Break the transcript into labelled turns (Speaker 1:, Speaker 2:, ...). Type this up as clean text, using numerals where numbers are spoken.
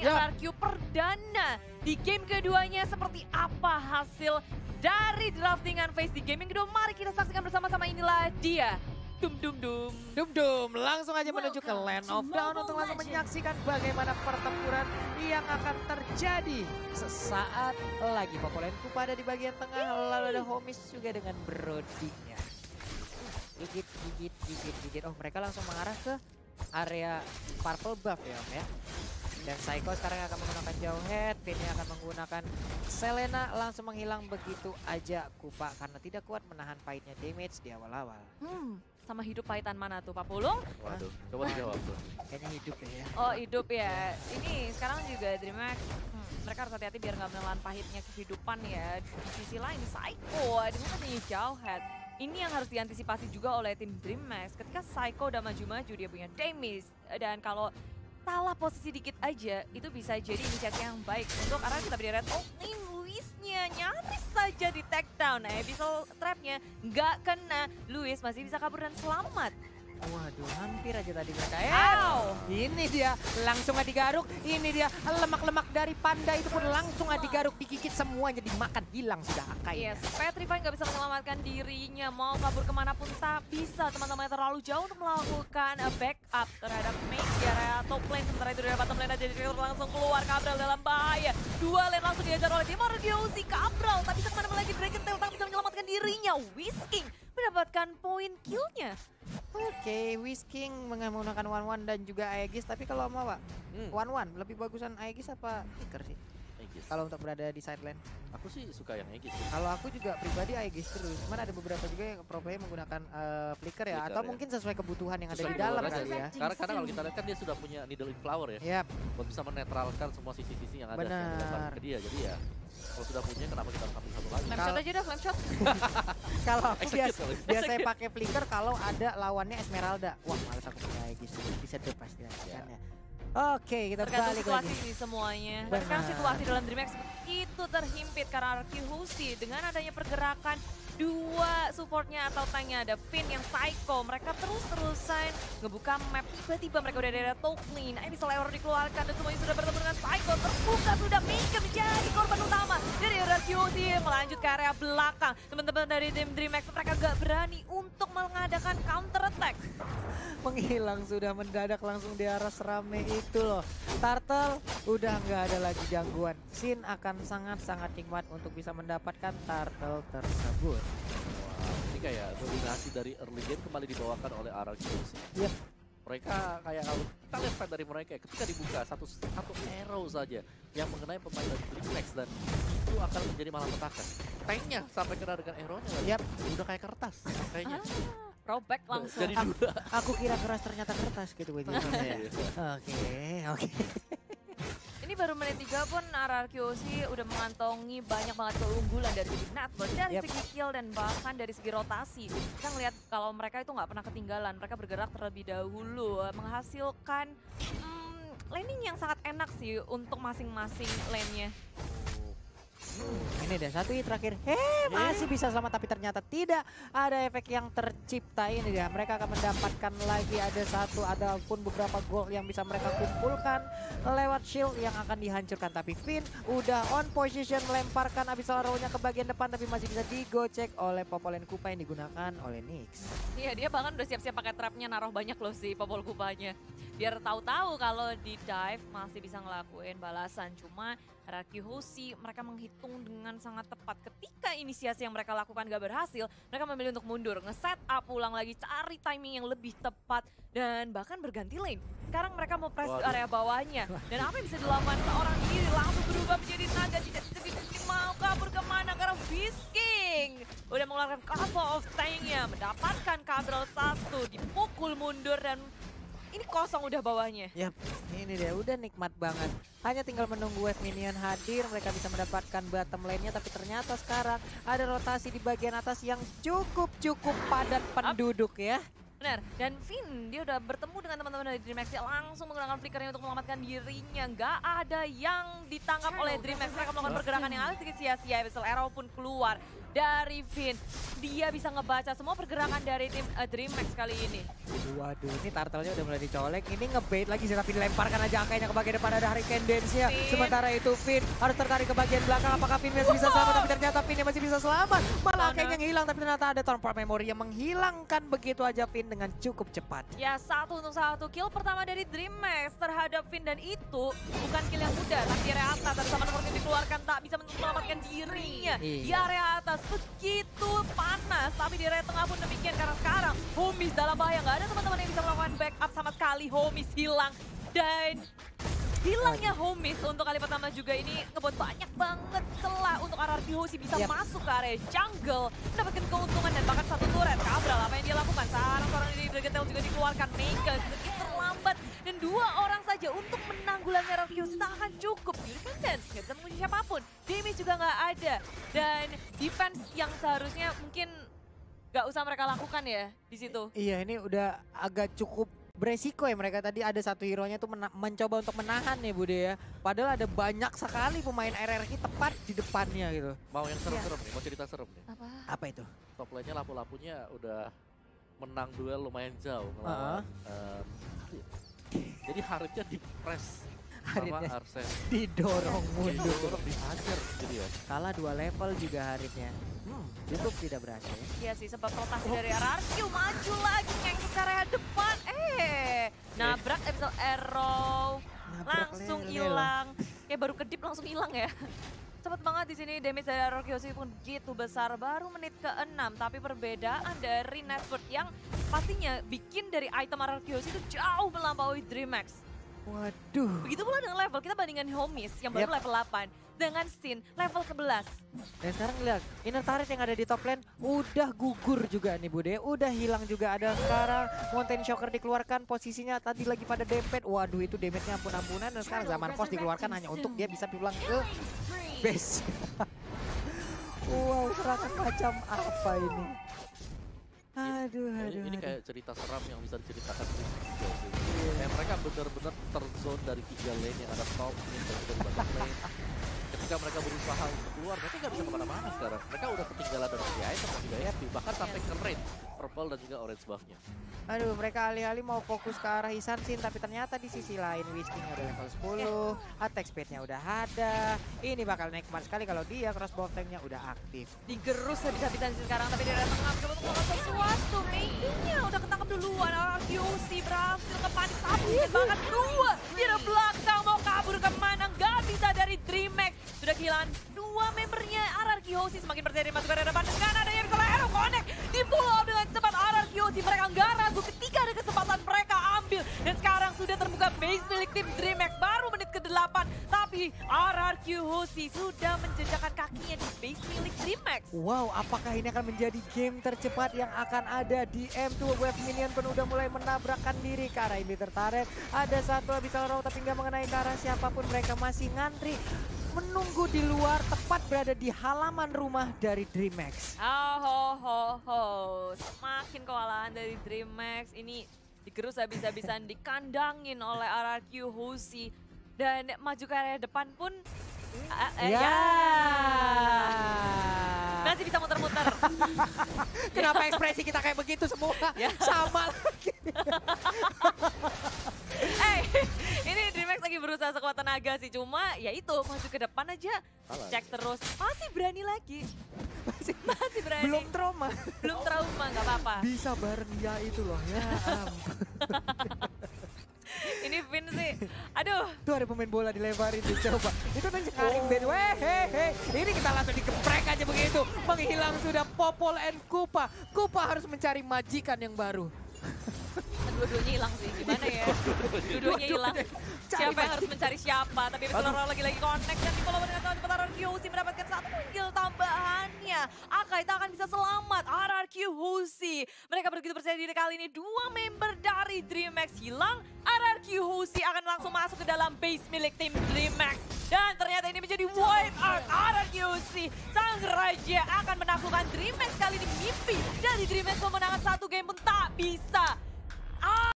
Speaker 1: RRQ perdana. Di game keduanya seperti apa hasil dari draftingan Face di game yang kedua? Mari kita saksikan bersama-sama, inilah dia. Dum dum dum.
Speaker 2: Dum dum, langsung aja menuju ke Land of Dawn untuk langsung menyaksikan bagaimana pertempuran yang akan terjadi sesaat lagi. Popolenku pada di bagian tengah, lalu ada Homies juga dengan Brodinya. Gigit. Oh, mereka langsung mengarah ke area purple buff ya Om ya. Dan Psycho sekarang akan menggunakan jauh head, Pinnya akan menggunakan Selena langsung menghilang begitu aja Kupa karena tidak kuat menahan pahitnya damage di awal-awal.
Speaker 1: Sama hidup pahitan mana tuh Pak Pulung?
Speaker 3: Waduh, coba dijawab tuh.
Speaker 2: Kayaknya hidup ya.
Speaker 1: Oh hidup ya. Ini sekarang juga DreamHack, mereka harus hati-hati biar nggak menelan pahitnya kehidupan ya. Di sisi lain Psycho dengan adanya jauh head. Ini yang harus diantisipasi juga oleh tim DreamHack. Ketika Psycho udah maju-maju dia punya damage. Dan kalau salah posisi dikit aja, itu bisa jadi inisiasi yang baik untuk arah kita beri red opening. Luisnya nyaris saja di take down. Abyssal trapnya nggak kena. Luis masih bisa kabur dan selamat.
Speaker 2: Waduh, hampir aja tadi mereka. Ini dia langsung digaruk. Ini dia lemak-lemak dari panda itu pun langsung digaruk, digigit semuanya, dimakan, hilang sudah Akai.
Speaker 1: Yes, Petrify nggak bisa menyelamatkan dirinya. Mau kabur kemanapun tak bisa. Teman-teman terlalu jauh untuk melakukan backup terhadap Mage di area top lane. Sementara itu dari bottom lane ada Jericho langsung keluar. Cabral dalam bahaya. Dua lane langsung diajar oleh Dimar Diosi. Cabral tak bisa kemana-mana lagi. Dragon Tail tak bisa menyelamatkan dirinya. Whisking mendapatkan poin killnya.
Speaker 2: Oke, Whisking menggunakan One dan juga Aegis, tapi kalau mau Pak, One lebih bagusan Aegis apa Flicker sih?
Speaker 3: Aegis.
Speaker 2: Kalau untuk berada di side lane.
Speaker 3: Aku sih suka yang Aegis.
Speaker 2: Kalau aku juga pribadi Aegis terus, cuman ada beberapa juga yang pro player menggunakan Flicker ya,
Speaker 3: Flicker
Speaker 2: atau
Speaker 3: ya.
Speaker 2: mungkin sesuai kebutuhan yang ada
Speaker 3: Sesuai
Speaker 2: di dalam
Speaker 3: kebutuhan
Speaker 2: kali ya.
Speaker 3: Karena kalau kita lihat kan dia sudah punya Needle in Flower ya.
Speaker 2: Yap,
Speaker 3: Buat bisa menetralkan semua sisi-sisi yang ada yang
Speaker 2: benar.
Speaker 3: dilempar ke dia. Jadi ya kalau sudah punya kenapa kita harus ambil satu lagi?
Speaker 1: Flame shot aja dah, flame shot.
Speaker 2: Kalau aku
Speaker 3: Execute.
Speaker 2: biasanya pakai Flicker kalau ada lawannya Esmeralda. Wah, males aku punya Aegis, bisa deh pasti lakukannya. Oke, kita
Speaker 1: Tergantung
Speaker 2: balik
Speaker 1: situasi
Speaker 2: lagi.
Speaker 1: sih semuanya.
Speaker 2: Benar.
Speaker 1: Sekarang situasi dalam DreamHack itu terhimpit karena Arkyhusi dengan adanya pergerakan dua supportnya atau tanknya, ada Finn yang Psycho. Mereka terus-terusan ngebuka map, tiba-tiba mereka udah ada Toklin. Abyssal Error dikeluarkan dan semuanya sudah bertemu dengan Psycho. Terbuka sudah, Mika menjadi korban utama dari Arkyhusi. Melanjut ke area belakang. Teman-teman dari tim DreamHack mereka gak berani untuk mengadakan counter attack.
Speaker 2: Menghilang sudah mendadak langsung di arah serame itu loh. Turtle udah nggak ada lagi gangguan. Sin akan sangat-sangat nikmat untuk bisa mendapatkan turtle tersebut.
Speaker 3: Wah, ini kayak dominasi dari early game kembali dibawakan oleh RRQ sih.
Speaker 2: Yep.
Speaker 3: Mereka kayak kalau kita lihat fight dari mereka ketika dibuka satu arrow saja yang mengenai pemain dari DreamHack dan itu akan menjadi malapetaka. Tanknya sampai kena dengan arrow-nya lagi.
Speaker 2: Yap.
Speaker 3: Udah kayak kertas kayaknya.
Speaker 1: Throwback langsung.
Speaker 3: Jadi dua.
Speaker 2: Aku kira keras ternyata kertas gitu gue Oke.
Speaker 1: Ini baru menit 3 pun RRQ udah mengantongi banyak banget keunggulan dari segi network, dari segi kill dan bahkan dari segi rotasi. Kita ngeliat kalau mereka itu nggak pernah ketinggalan, mereka bergerak terlebih dahulu, menghasilkan laning yang sangat enak sih untuk masing-masing lane-nya.
Speaker 2: Ini deh satu terakhir. Masih bisa selamat tapi ternyata tidak ada efek yang tercipta. Ini dia, mereka akan mendapatkan lagi ada satu ataupun beberapa gold yang bisa mereka kumpulkan lewat shield yang akan dihancurkan. Tapi Finn udah on position melemparkan Abyssal Arrow-nya ke bagian depan tapi masih bisa digocek oleh Popolen Kupa yang digunakan oleh Nyx.
Speaker 1: Iya, dia bahkan udah siap-siap pakai trapnya, naruh banyak loh si Popol Kupanya. Biar tahu-tahu kalau di dive masih bisa ngelakuin balasan. Cuma RRQ mereka menghitung dengan sangat tepat. Ketika inisiasi yang mereka lakukan gak berhasil, mereka memilih untuk mundur, nge-set up ulang lagi, cari timing yang lebih tepat, dan bahkan berganti lane. Sekarang mereka mau press area bawahnya. Dan apa yang bisa dilakukan seorang diri langsung berubah menjadi naga, tidak mau kabur kemana karena Whisking udah mengeluarkan couple of tanknya, mendapatkan Cabral 1, dipukul mundur dan ini kosong udah bawahnya.
Speaker 2: Yap, ini dia udah nikmat banget. Hanya tinggal menunggu wave minion hadir, mereka bisa mendapatkan bottom lane-nya. Tapi ternyata sekarang ada rotasi di bagian atas yang cukup padat penduduk ya.
Speaker 1: Benar, dan Finn dia udah bertemu dengan teman-teman dari DreamHack, dia langsung menggunakan flickernya untuk menyelamatkan dirinya. Gak ada yang ditangkap oleh DreamHack, mereka melakukan pergerakan yang agak sia-sia, Abyssal Arrow pun keluar. dari Vin. Dia bisa ngebaca semua pergerakan dari tim DreamHack kali ini.
Speaker 2: Waduh, ini turtle-nya udah mulai dicolek. Ini ngebait lagi sih, tapi dilemparkan aja angkanya ke bagian depan, ada Hurricane Dance-nya.
Speaker 1: Vin.
Speaker 2: Sementara itu Vin harus tertarik ke bagian belakang. Apakah Vin masih bisa selamat? Tapi ternyata Vin masih bisa selamat. Malah angkanya yang hilang, tapi ternyata ada Torpor Memory yang menghilangkan begitu aja Vin dengan cukup cepat.
Speaker 1: Ya, 1-1 kill pertama dari DreamHack terhadap Vin, dan itu bukan kill yang mudah. Tapi di area atas ada sama nomor yang dikeluarkan tak bisa menyelamatkan dirinya. Di
Speaker 2: Iya.
Speaker 1: area atas begitu panas, tapi di area tengah pun demikian karena sekarang Homies dalam bahaya. Nggak ada teman-teman yang bisa melakukan backup sama sekali. Homies hilang, dan hilangnya Homies untuk kali pertama juga ini ngebuat banyak banget celah untuk RRQ Hoshi bisa
Speaker 2: Yap.
Speaker 1: masuk ke area jungle, mendapatkan keuntungan dan bahkan satu turret. Kabral apa yang dia lakukan? Seorang dari Bregetel juga dikeluarkan. Mega sedikit terlambat dan 2 orang saja untuk menanggulangi RRQ Hoshi tak akan cukup. Independence nggak bisa mengunci siapapun, damage juga nggak ada, dan defense yang seharusnya mungkin nggak usah mereka lakukan ya di situ.
Speaker 2: Iya, ini udah agak cukup beresiko ya, mereka tadi ada satu hero-nya tuh mencoba untuk menahan ya Bude ya. Padahal ada banyak sekali pemain RRQ tepat di depannya gitu.
Speaker 3: Mau yang serem-serem nih, mau cerita serem nih.
Speaker 2: Apa itu?
Speaker 3: Top lane-nya lampu-lampunya udah menang duel lumayan jauh ngelawan. Jadi Haripnya di-press sama
Speaker 2: Haripnya
Speaker 3: Arsen.
Speaker 2: didorong mundur.
Speaker 3: Dorong dihajar jadi ya.
Speaker 2: Kalah 2 level juga Haripnya. Cukup tidak berhasil ya.
Speaker 1: Iya sih, sebab rotasi dari RRQ maju lagi ngengkut ke area depan. Nabrak Episode Arrow,
Speaker 2: Nabrak
Speaker 1: langsung
Speaker 2: Lele.
Speaker 1: hilang. Kayak baru kedip langsung hilang ya. Cepet banget di sini damage dari RRQ Hoshi pun gitu besar, baru menit ke-6. Tapi perbedaan dari network yang pastinya bikin dari item RRQ Hoshi itu jauh melampaui DreamHack.
Speaker 2: Waduh.
Speaker 1: Begitu pula dengan level, kita bandingkan Homies yang baru level 8 dengan Sin level 11.
Speaker 2: Dan sekarang lihat, inner turret yang ada di top lane udah gugur juga nih Bude. Udah hilang juga, ada sekarang Mountain Shocker dikeluarkan, posisinya tadi lagi pada dempet. Waduh, itu damage-nya ampun-ampunan, dan sekarang zaman pos dikeluarkan hanya untuk dia bisa pulang ke base. Wow, serangan macam apa ini? Aduh.
Speaker 3: Ini kayak cerita seram yang bisa diceritakan di juga sih. Kayak mereka benar-benar terzone dari 3 lane yang ada top lane dan juga di bottom lane. Ketika mereka berusaha untuk keluar, mereka nggak bisa kemana-mana sekarang. Mereka udah ketinggalan dari si item dan juga FP, bahkan sampai ke red, purple dan juga orange buff-nya.
Speaker 2: Aduh, mereka alih-alih mau fokus ke arah Isan Sin, tapi ternyata di sisi lain Wisting udah level 10, attack speed-nya udah ada. Ini bakal naik kemana sekali kalau dia crossbow tank-nya udah aktif.
Speaker 1: Digerus habis-habisan sekarang, tapi dari tengah mencoba untuk melakukan sesuatu. Maybe-nya udah ketangkap duluan. RRQ Hoshi berhasil ngepanik satu, mungkin bahkan 2. Di belakang mau kabur kemana, nggak bisa dari DreamHack. Sudah kehilangan 2 membernya RRQ Hoshi, semakin percaya diri masuk ke area depan dengan adanya Episode Arrow connect. Di pull up dengan cepat RRQ Hoshi, mereka nggak ragu ketika ada kesempatan mereka ambil. Dan sekarang sudah terbuka base milik tim DreamHack, baru menit ke-8. Tapi RRQ Hoshi sudah menjejakkan kakinya di base milik DreamHack.
Speaker 2: Wow, apakah ini akan menjadi game tercepat yang akan ada di M2? Wave Minion pun udah mulai menabrakkan diri ke arah ini tertarik. Ada satu Abyssal Row tapi nggak mengenai ke arah siapapun. Mereka masih ngantri, menunggu di luar, tepat berada di halaman rumah dari DreamHack.
Speaker 1: Semakin kewalahan dari DreamHack. Ini digerus habis-habisan, dikandangin oleh RRQ Hoshi. Dan maju ke area depan pun masih bisa muter-muter.
Speaker 2: Kenapa ekspresi kita kayak begitu semua?
Speaker 1: Ya.
Speaker 2: Sama lagi.
Speaker 1: Ini DreamHack lagi berusaha sekuat tenaga sih. Cuma ya itu, maju ke depan aja.
Speaker 3: Salah.
Speaker 1: Cek terus. Masih berani lagi. Masih berani.
Speaker 2: Belum trauma.
Speaker 1: Belum trauma, nggak apa-apa.
Speaker 2: Bisa bareng ya itu loh. Ya ampun.
Speaker 1: Ini Vin sih. Aduh.
Speaker 2: Tuh ada pemain bola dilebarin dicoba. Itu kan Karim Ben. Weh. Ini kita langsung digeprek aja begitu. Menghilang sudah Popol and Kupa. Kupa harus mencari majikan yang baru.
Speaker 1: Dua-duanya hilang sih, gimana ya? Dua-duanya hilang. Siapa yang harus mencari siapa? Tapi Episode lagi connect dan di-follow dengan cepat RRQ Hoshi mendapatkan 1 kill tambahannya. Akai tak akan bisa selamat. RRQ Hoshi, mereka begitu percaya diri kali ini. 2 member dari DreamHack hilang. RRQ Hoshi akan langsung masuk ke dalam base milik tim DreamHack. Dan ternyata ini menjadi wipe out. RRQ Hoshi, sang raja akan menaklukkan DreamHack kali ini. Mimpi dari DreamHack memenangkan 1 game pun tak bisa.